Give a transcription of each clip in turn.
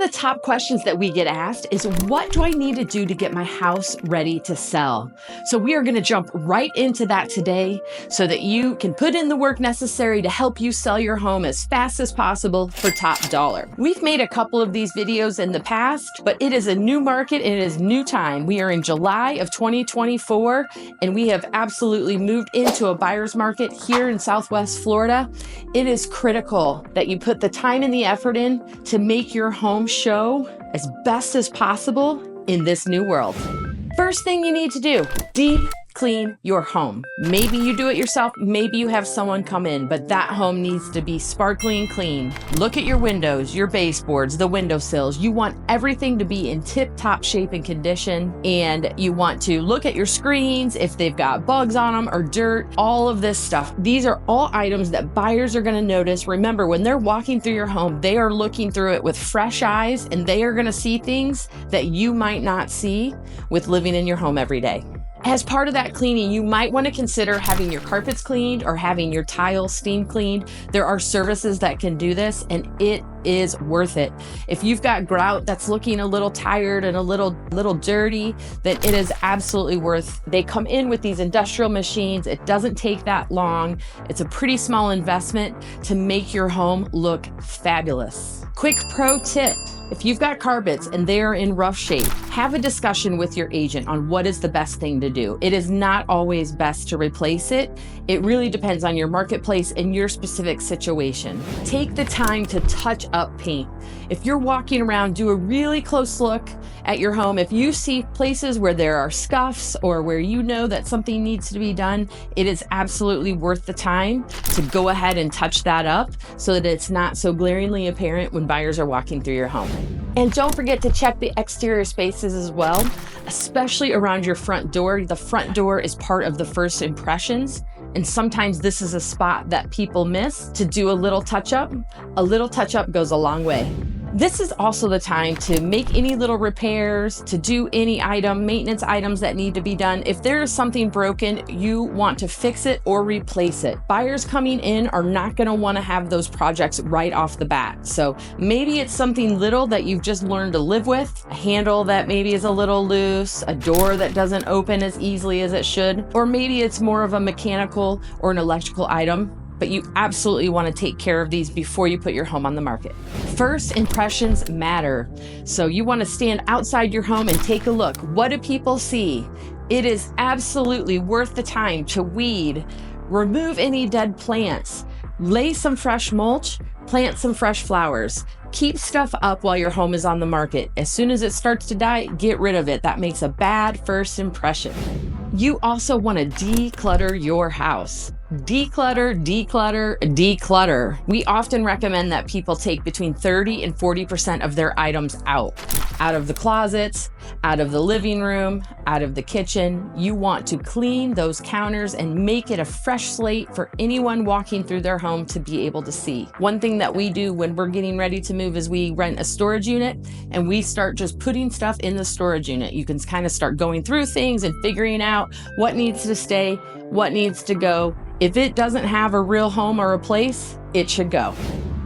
of the top questions that we get asked is, what do I need to do to get my house ready to sell? So we are going to jump right into that today so that you can put in the work necessary to help you sell your home as fast as possible for top dollar. We've made a couple of these videos in the past, but it is a new market and it is new time. We are in July of 2024 and we have absolutely moved into a buyer's market here in Southwest Florida. It is critical that you put the time and the effort in to make your home show as best as possible in this new world. First thing you need to do, deep clean your home. Maybe you do it yourself, maybe you have someone come in, but that home needs to be sparkling clean. Look at your windows, your baseboards, the windowsills. You want everything to be in tip-top shape and condition, and you want to look at your screens if they've got bugs on them or dirt, all of this stuff. These are all items that buyers are going to notice. Remember, when they're walking through your home, they are looking through it with fresh eyes, and they are going to see things that you might not see with living in your home every day. As part of that cleaning, you might want to consider having your carpets cleaned or having your tiles steam cleaned. There are services that can do this, and it is worth it. If you've got grout that's looking a little tired and a little dirty, then it is absolutely worth. They come in with these industrial machines. It doesn't take that long. It's a pretty small investment to make your home look fabulous. Quick pro tip. If you've got carpets and they are in rough shape, have a discussion with your agent on what is the best thing to do. It is not always best to replace it. It really depends on your marketplace and your specific situation. Take the time to touch up paint. If you're walking around, do a really close look at your home. If you see places where there are scuffs or where you know that something needs to be done, it is absolutely worth the time to go ahead and touch that up so that it's not so glaringly apparent when buyers are walking through your home. And don't forget to check the exterior spaces as well, especially around your front door. The front door is part of the first impressions. And sometimes this is a spot that people miss to do a little touch up. A little touch up goes a long way. This is also the time to make any little repairs, to do any maintenance items that need to be done. If there is something broken, you want to fix it or replace it. Buyers coming in are not going to want to have those projects right off the bat. So maybe it's something little that you've just learned to live with, a handle that maybe is a little loose, a door that doesn't open as easily as it should, or maybe it's more of a mechanical or an electrical item. But you absolutely want to take care of these before you put your home on the market. First impressions matter. So you want to stand outside your home and take a look. What do people see? It is absolutely worth the time to weed, remove any dead plants, lay some fresh mulch, plant some fresh flowers. Keep stuff up while your home is on the market. As soon as it starts to die, get rid of it. That makes a bad first impression. You also want to declutter your house. Declutter, declutter, declutter. We often recommend that people take between 30 and 40% of their items out of the closets, out of the living room, out of the kitchen. You want to clean those counters and make it a fresh slate for anyone walking through their home to be able to see. One thing that we do when we're getting ready to move is we rent a storage unit and we start just putting stuff in the storage unit. You can kind of start going through things and figuring out what needs to stay, what needs to go. If it doesn't have a real home or a place, it should go.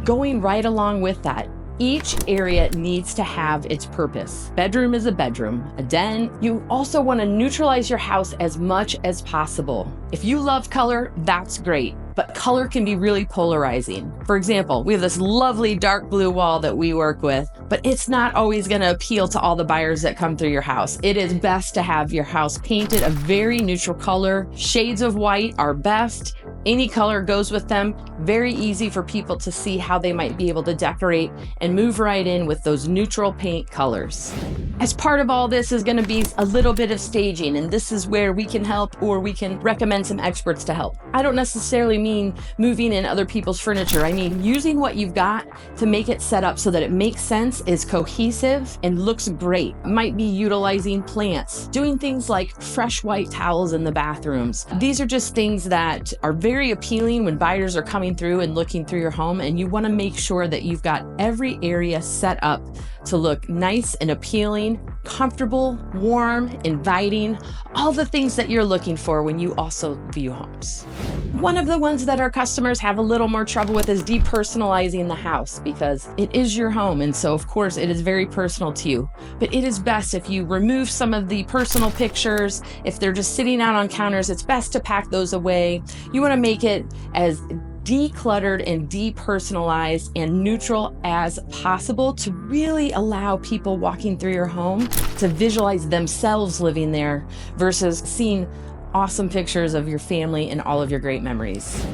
Going right along with that, each area needs to have its purpose. Bedroom is a bedroom, a den. You also want to neutralize your house as much as possible. If you love color, that's great, but color can be really polarizing. For example, we have this lovely dark blue wall that we work with, but it's not always going to appeal to all the buyers that come through your house. It is best to have your house painted a very neutral color. Shades of white are best. Any color goes with them. Very easy for people to see how they might be able to decorate and move right in with those neutral paint colors. As part of all this is going to be a little bit of staging, and this is where we can help, or we can recommend some experts to help. I don't necessarily mean moving in other people's furniture. I mean using what you've got to make it set up so that it makes sense, is cohesive, and looks great. It might be utilizing plants, doing things like fresh white towels in the bathrooms. These are just things that are very appealing when buyers are coming through and looking through your home, and you want to make sure that you've got every area set up to look nice and appealing, comfortable, warm, inviting, all the things that you're looking for when you also view homes. One of the ones that our customers have a little more trouble with is depersonalizing the house, because it is your home. And so of course it is very personal to you, but it is best if you remove some of the personal pictures. If they're just sitting out on counters, it's best to pack those away. You want to make it as decluttered and depersonalized and neutral as possible to really allow people walking through your home to visualize themselves living there versus seeing awesome pictures of your family and all of your great memories.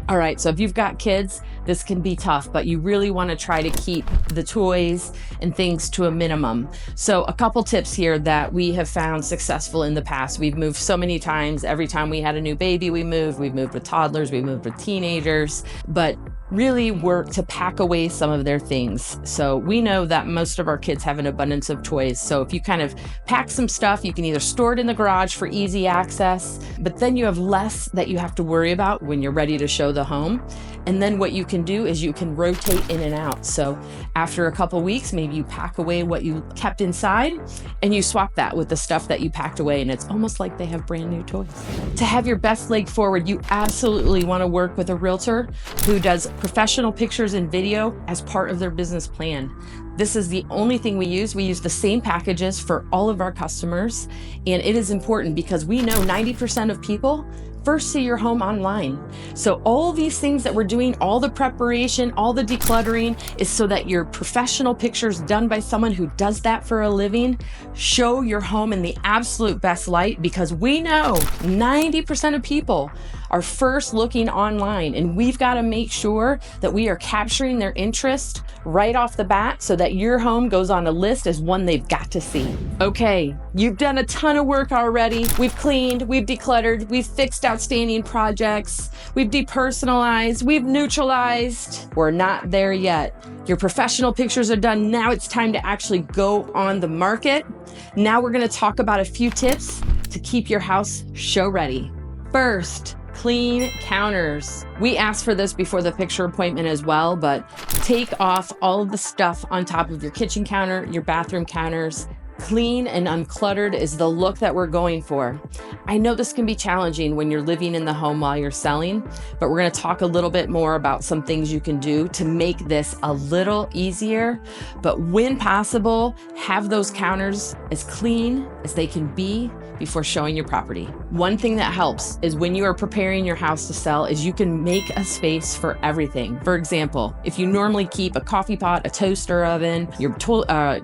All right, so if you've got kids, this can be tough, but you really want to try to keep the toys and things to a minimum. So a couple tips here that we have found successful in the past. We've moved so many times. Every time we had a new baby, we moved. We've moved with toddlers, we moved with teenagers, but really work to pack away some of their things. So we know that most of our kids have an abundance of toys. So if you kind of pack some stuff, you can either store it in the garage for easy access, but then you have less that you have to worry about when you're ready to show the home. And then what you can do is you can rotate in and out. So after a couple weeks, maybe you pack away what you kept inside and you swap that with the stuff that you packed away, and it's almost like they have brand new toys. To have your best leg forward, you absolutely want to work with a realtor who does professional pictures and video as part of their business plan. This is the only thing we use. We use the same packages for all of our customers, and it is important because we know 90% of people first see your home online. So all these things that we're doing, all the preparation, all the decluttering, is so that your professional pictures done by someone who does that for a living show your home in the absolute best light, because we know 90% of people are first looking online, and we've got to make sure that we are capturing their interest right off the bat so that your home goes on a list as one they've got to see. Okay, you've done a ton of work already. We've cleaned, we've decluttered, we've fixed outstanding projects, we've depersonalized, we've neutralized. We're not there yet. Your professional pictures are done. Now it's time to actually go on the market. Now we're going to talk about a few tips to keep your house show ready. First, clean counters. We asked for this before the picture appointment as well, but take off all of the stuff on top of your kitchen counter, your bathroom counters. Clean and uncluttered is the look that we're going for. I know this can be challenging when you're living in the home while you're selling, but we're going to talk a little bit more about some things you can do to make this a little easier. But when possible, have those counters as clean as they can be before showing your property. One thing that helps is when you are preparing your house to sell is you can make a space for everything. For example, if you normally keep a coffee pot, a toaster oven, your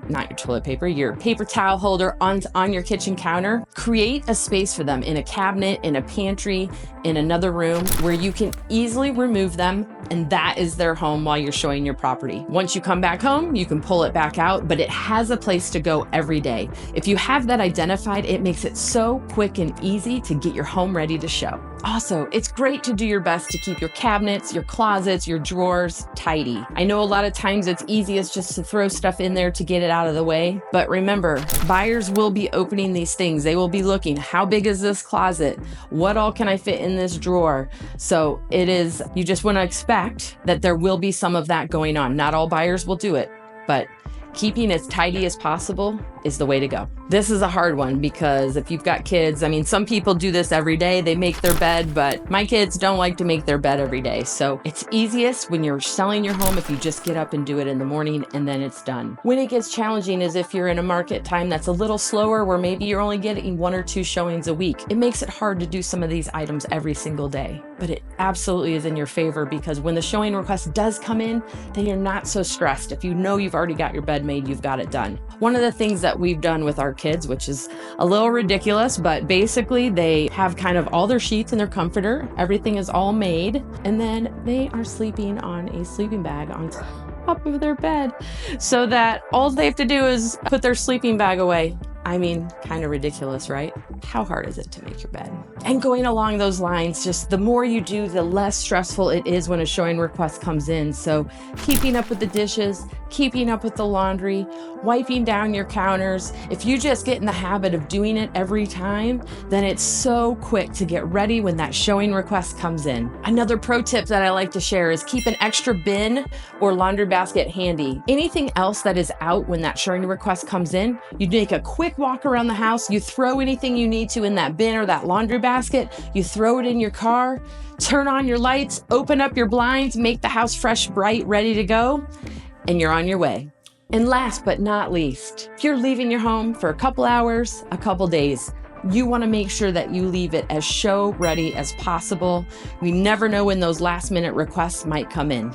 not your toilet paper, your paper towel holder on your kitchen counter, create a space for them in a cabinet, in a pantry, in another room where you can easily remove them, and that is their home while you're showing your property. Once you come back home, you can pull it back out, but it has a place to go every day. If you have that identified, it makes it so quick and easy to get your home ready to show. Also, it's great to do your best to keep your cabinets, your closets, your drawers tidy. I know a lot of times it's easiest just to throw stuff in there to get it out of the way, but remember, buyers will be opening these things. They will be looking, how big is this closet? What all can I fit in this drawer? So you just want to expect that there will be some of that going on. Not all buyers will do it, but keeping as tidy as possible is the way to go. This is a hard one because if you've got kids, I mean, some people do this every day. They make their bed, but my kids don't like to make their bed every day. So it's easiest when you're selling your home if you just get up and do it in the morning and then it's done. When it gets challenging is if you're in a market time that's a little slower, where maybe you're only getting 1 or 2 showings a week. It makes it hard to do some of these items every single day, but it absolutely is in your favor because when the showing request does come in, then you're not so stressed. If you know you've already got your bed made, you've got it done. One of the things that we've done with our kids, which is a little ridiculous, but basically they have kind of all their sheets in their comforter. Everything is all made, and then they are sleeping on a sleeping bag on top of their bed so that all they have to do is put their sleeping bag away. I mean, kind of ridiculous, right? How hard is it to make your bed? And going along those lines, just the more you do, the less stressful it is when a showing request comes in. So keeping up with the dishes, keeping up with the laundry, wiping down your counters. If you just get in the habit of doing it every time, then it's so quick to get ready when that showing request comes in. Another pro tip that I like to share is keep an extra bin or laundry basket handy. Anything else that is out when that showing request comes in, you make a quick quick walk around the house. You throw anything you need to in that bin or that laundry basket. You throw it in your car, turn on your lights, open up your blinds, make the house fresh, bright, ready to go, and you're on your way. And last but not least, if you're leaving your home for a couple hours, a couple days, you want to make sure that you leave it as show ready as possible. We never know when those last minute requests might come in.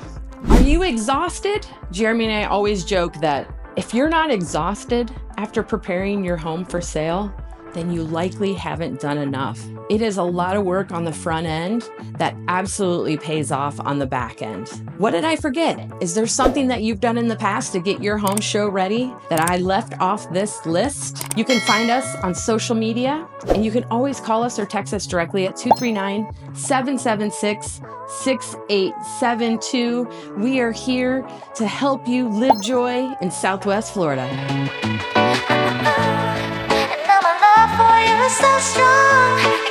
Are you exhausted? Jeremy and I always joke that if you're not exhausted after preparing your home for sale, then you likely haven't done enough. It is a lot of work on the front end that absolutely pays off on the back end. What did I forget? Is there something that you've done in the past to get your home show ready that I left off this list? You can find us on social media, and you can always call us or text us directly at 239-776-6872. We are here to help you live joy in Southwest Florida. For you is so strong.